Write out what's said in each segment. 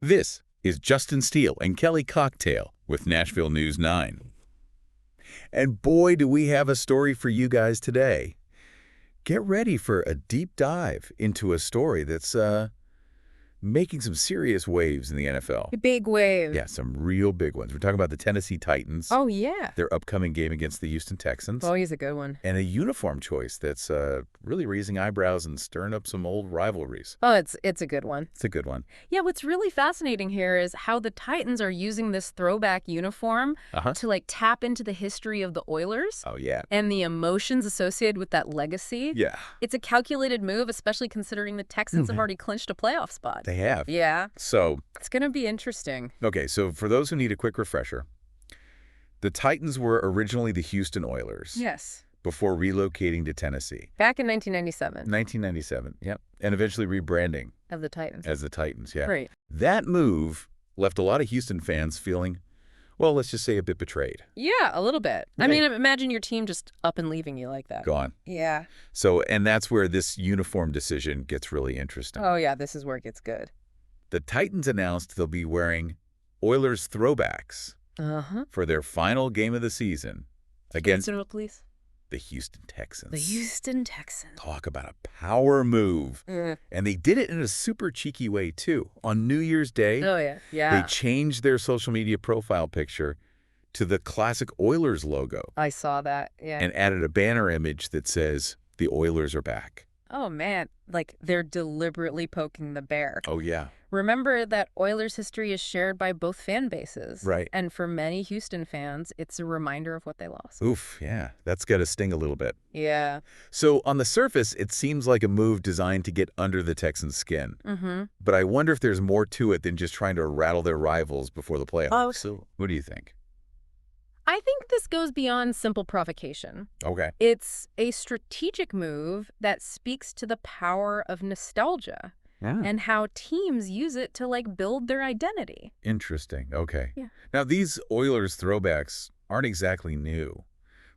This is Justin Steele and Kelly Cocktail with Nashville News 9. And boy, do we have a story for you guys today. Get ready for a deep dive into a story that's making some serious waves in the NFL. A big wave. Yeah, some real big ones. We're talking about the Tennessee Titans, Oh, yeah. their upcoming game against the Houston Texans, Always a good one. and a uniform choice that's really raising eyebrows and stirring up some old rivalries. Oh, it's a good one. It's a good one. Yeah, what's really fascinating here is how the Titans are using this throwback uniform Uh-huh. to tap into the history of the Oilers Oh, yeah. and the emotions associated with that legacy. Yeah, It's a calculated move, especially considering the Texans have already clinched a playoff spot. they have. Yeah, So, it's going to be interesting. okay, so for those who need a quick refresher, the Titans were originally the Houston Oilers Yes. before relocating to Tennessee. Back in 1997 1997, yep. And eventually rebranding of the Titans. as the Titans, yeah. Right. That move left a lot of Houston fans feeling, well, let's just say a bit betrayed. Yeah, a little bit. I Right. mean, imagine your team just up and leaving you like that. Gone. Yeah. So, and that's where this uniform decision gets really interesting. Oh, yeah, this is where it gets good. The Titans announced they'll be wearing Oilers throwbacks Uh-huh. for their final game of the season against Please. the Houston Texans. The Houston Texans. Talk about a power move. And they did it in a super cheeky way, too. On New Year's Day, Oh, yeah. they Yeah. changed their social media profile picture to the classic Oilers logo I saw that. Yeah. and added a banner image that says, "The Oilers are back." Oh, man. They're deliberately poking the bear. Oh, yeah. Remember that Oilers history is shared by both fan bases. Right. And for many Houston fans, it's a reminder of what they lost. Oof, yeah. That's got to sting a little bit. Yeah. So on the surface, it seems like a move designed to get under the Texans' skin. Mm-hmm. But I wonder if there's more to it than just trying to rattle their rivals before the playoffs. Oh. So what do you think? I think this goes beyond simple provocation. Okay. It's a strategic move that speaks to the power of nostalgia Yeah. and how teams use it to build their identity. Interesting. Okay. Yeah. Now, these Oilers throwbacks aren't exactly new.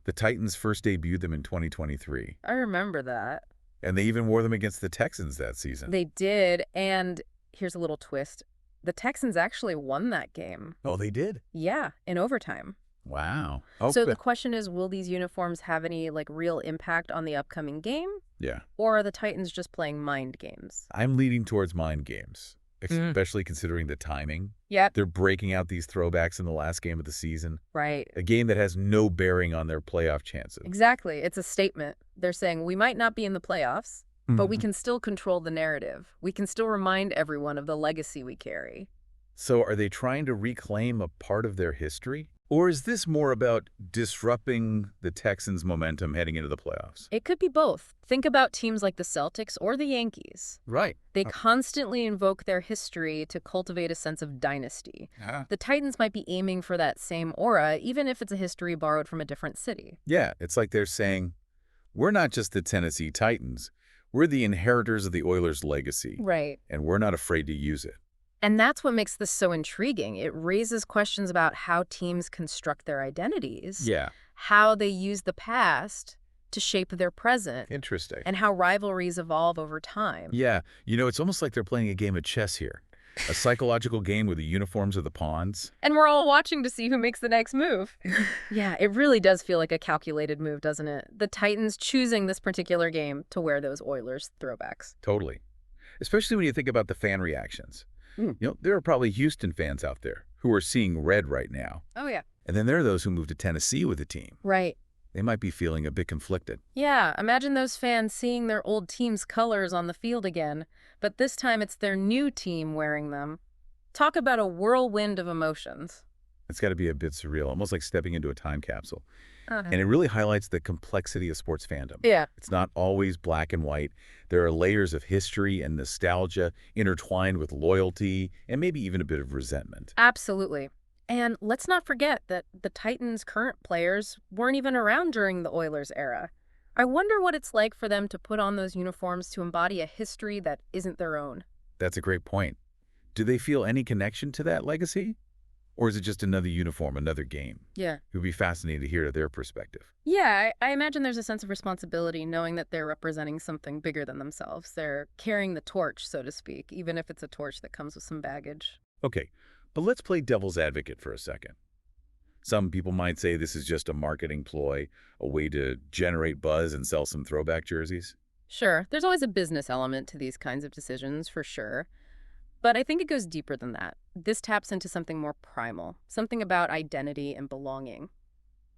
The Titans first debuted them in 2023, I remember that. and they even wore them against the Texans that season. They did, and here's a little twist. The Texans actually won that game. Oh, they did? Yeah, in overtime. Wow. Oh, So the good. question is, will these uniforms have any real impact on the upcoming game? Yeah. Or are the Titans just playing mind games? I'm leaning towards mind games, Mm. especially considering the timing. Yep. They're breaking out these throwbacks in the last game of the season, Right. a game that has no bearing on their playoff chances. Exactly. It's a statement. They're saying we might not be in the playoffs, but we Mhm. can still control the narrative. We can still remind everyone of the legacy we carry. So are they trying to reclaim a part of their history? Or is this more about disrupting the Texans' momentum heading into the playoffs? It could be both. Think about teams like the Celtics or the Yankees. Right. They constantly invoke their history to cultivate a sense of dynasty. Ah. The Titans might be aiming for that same aura, even if it's a history borrowed from a different city. Yeah, it's like they're saying, we're not just the Tennessee Titans. We're the inheritors of the Oilers' legacy, Right. and we're not afraid to use it. And that's what makes this so intriguing. It raises questions about how teams construct their identities, Yeah. how they use the past to shape their present, Interesting. and how rivalries evolve over time. Yeah, it's almost like they're playing a game of chess here. A psychological game where the uniforms are the pawns. And we're all watching to see who makes the next move. Yeah, it really does feel like a calculated move, doesn't it? The Titans choosing this particular game to wear those Oilers throwbacks. Totally. Especially when you think about the fan reactions. There are probably Houston fans out there who are seeing red right now. Oh, yeah. And then there are those who moved to Tennessee with the team. Right. They might be feeling a bit conflicted. Yeah, imagine those fans seeing their old team's colors on the field again, but this time it's their new team wearing them. Talk about a whirlwind of emotions. It's got to be a bit surreal, almost like stepping into a time capsule. Uh-huh. And it really highlights the complexity of sports fandom. Yeah. It's not always black and white. There are layers of history and nostalgia intertwined with loyalty and maybe even a bit of resentment. Absolutely. And let's not forget that the Titans' current players weren't even around during the Oilers era. I wonder what it's like for them to put on those uniforms to embody a history that isn't their own. That's a great point. Do they feel any connection to that legacy? Or is it just another uniform, another game? Yeah. It would be fascinating to hear their perspective. Yeah, I imagine there's a sense of responsibility knowing that they're representing something bigger than themselves. They're carrying the torch, so to speak, even if it's a torch that comes with some baggage. Okay, but let's play devil's advocate for a second. Some people might say this is just a marketing ploy, a way to generate buzz and sell some throwback jerseys. Sure, there's always a business element to these kinds of decisions, for sure. But I think it goes deeper than that. This taps into something more primal, something about identity and belonging.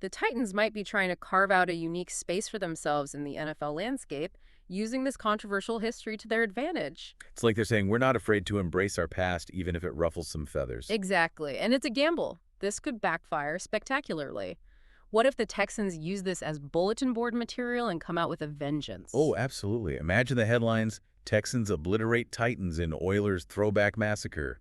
The Titans might be trying to carve out a unique space for themselves in the NFL landscape, using this controversial history to their advantage. It's like they're saying we're not afraid to embrace our past even if it ruffles some feathers. Exactly, and it's a gamble. This could backfire spectacularly. What if the Texans use this as bulletin board material and come out with a vengeance? Oh, absolutely. Imagine the headlines, Texans obliterate Titans in Oilers throwback massacre.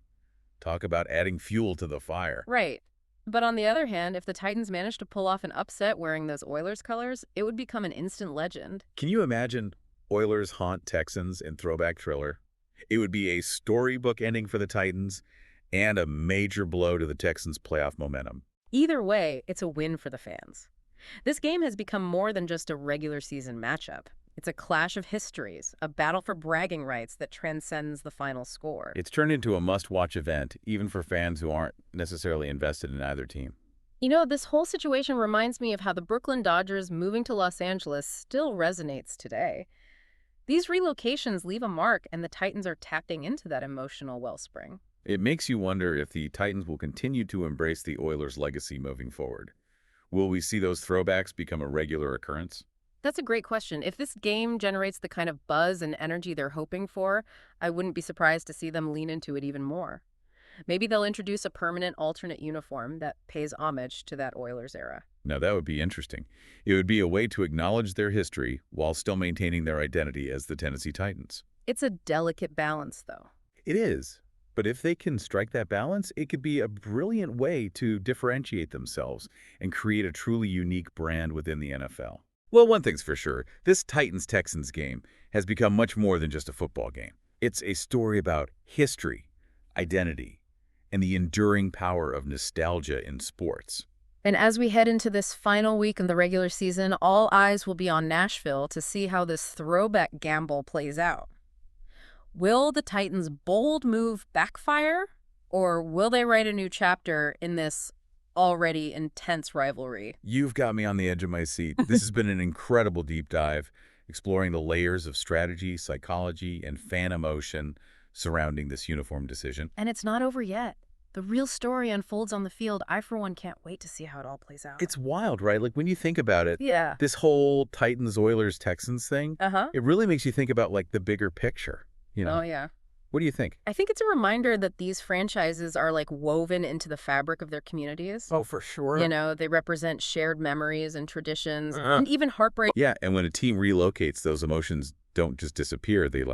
Talk about adding fuel to the fire. Right. But on the other hand, if the Titans managed to pull off an upset wearing those Oilers colors, it would become an instant legend. Can you imagine Oilers haunt Texans in throwback thriller? It would be a storybook ending for the Titans and a major blow to the Texans' playoff momentum. Either way, it's a win for the fans. This game has become more than just a regular season matchup. It's a clash of histories, a battle for bragging rights that transcends the final score. It's turned into a must-watch event, even for fans who aren't necessarily invested in either team. You know, this whole situation reminds me of how the Brooklyn Dodgers moving to Los Angeles still resonates today. These relocations leave a mark, and the Titans are tapping into that emotional wellspring. It makes you wonder if the Titans will continue to embrace the Oilers' legacy moving forward. Will we see those throwbacks become a regular occurrence? That's a great question. If this game generates the kind of buzz and energy they're hoping for, I wouldn't be surprised to see them lean into it even more. Maybe they'll introduce a permanent alternate uniform that pays homage to that Oilers era. Now, that would be interesting. It would be a way to acknowledge their history while still maintaining their identity as the Tennessee Titans. It's a delicate balance, though. It is. But if they can strike that balance, it could be a brilliant way to differentiate themselves and create a truly unique brand within the NFL. Well, one thing's for sure, this Titans-Texans game has become much more than just a football game. It's a story about history, identity, and the enduring power of nostalgia in sports. And as we head into this final week of the regular season, all eyes will be on Nashville to see how this throwback gamble plays out. Will the Titans' bold move backfire, or will they write a new chapter in this already intense rivalry? You've got me on the edge of my seat. This has been an incredible deep dive, exploring the layers of strategy, psychology, and fan emotion surrounding this uniform decision. And it's not over yet. The real story unfolds on the field. I, for one, can't wait to see how it all plays out. It's wild, right? Like, when you think about it, Yeah. this whole Titans-Oilers-Texans thing, it really makes you think about, like, the bigger picture, you know? Oh, yeah. What do you think? I think it's a reminder that these franchises are like woven into the fabric of their communities. Oh, for sure. You know, they represent shared memories and traditions and even heartbreak. Yeah, and when a team relocates, those emotions don't just disappear. They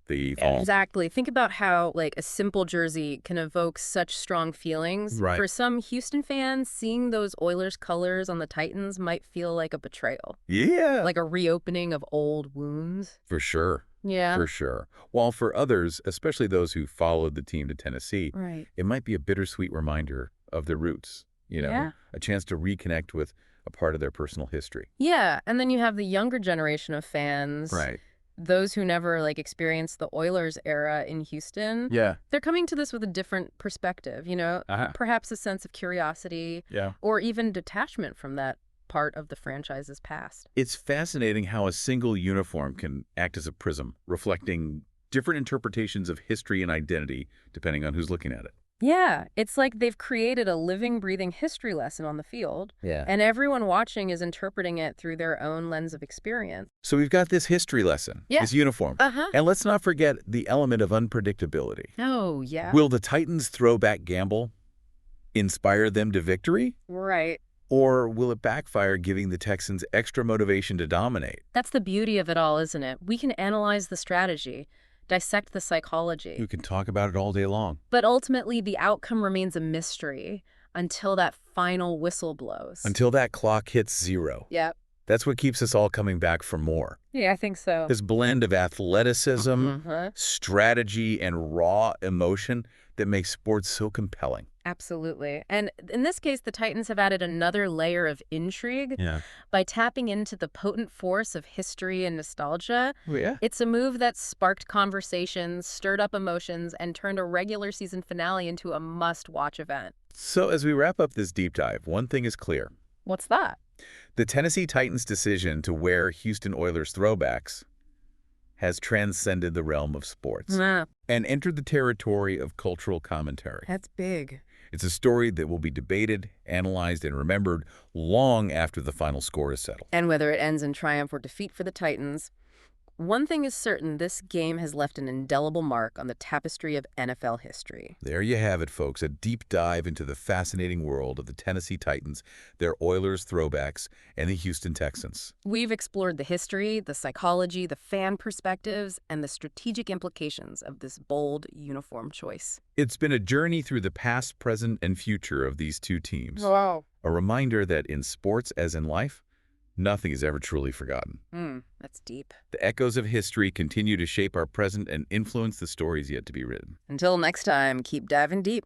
evolve. Exactly. Think about how like a simple jersey can evoke such strong feelings. Right. For some Houston fans, seeing those Oilers colors on the Titans might feel like a betrayal. Yeah. Like a reopening of old wounds. For sure. Yeah. For sure. While for others, especially those who followed the team to Tennessee, Right. it might be a bittersweet reminder of their roots, Yeah. a chance to reconnect with a part of their personal history. Yeah. And then you have the younger generation of fans. Right. Those who never like experienced the Oilers era in Houston. Yeah. They're coming to this with a different perspective, you know, perhaps a sense of curiosity Yeah. or even detachment from that part of the franchise's past. It's fascinating how a single uniform can act as a prism, reflecting different interpretations of history and identity depending on who's looking at it. Yeah, it's like they've created a living, breathing history lesson on the field, Yeah. and everyone watching is interpreting it through their own lens of experience. So we've got this history lesson, this uniform. And let's not forget the element of unpredictability. Oh, yeah. Will the Titans' throwback gamble inspire them to victory? Right. Or will it backfire, giving the Texans extra motivation to dominate? That's the beauty of it all, isn't it? We can analyze the strategy, dissect the psychology. You can talk about it all day long. But ultimately, the outcome remains a mystery until that final whistle blows. Until that clock hits zero. Yep. That's what keeps us all coming back for more. Yeah, I think so. This blend of athleticism, strategy, and raw emotion that makes sports so compelling. Absolutely. And in this case, the Titans have added another layer of intrigue Yeah. by tapping into the potent force of history and nostalgia. Oh, yeah? It's a move that sparked conversations, stirred up emotions, and turned a regular season finale into a must-watch event. So as we wrap up this deep dive, one thing is clear. What's that? The Tennessee Titans' decision to wear Houston Oilers throwbacks has transcended the realm of sports Ah, and entered the territory of cultural commentary. that's big. It's a story that will be debated, analyzed, and remembered long after the final score is settled. And whether it ends in triumph or defeat for the Titans, one thing is certain, this game has left an indelible mark on the tapestry of NFL history. There you have it, folks, a deep dive into the fascinating world of the Tennessee Titans, their Oilers throwbacks, and the Houston Texans. We've explored the history, the psychology, the fan perspectives, and the strategic implications of this bold uniform choice. It's been a journey through the past, present, and future of these two teams. Wow. A reminder that in sports as in life, nothing is ever truly forgotten. That's deep. The echoes of history continue to shape our present and influence the stories yet to be written. Until next time, keep diving deep.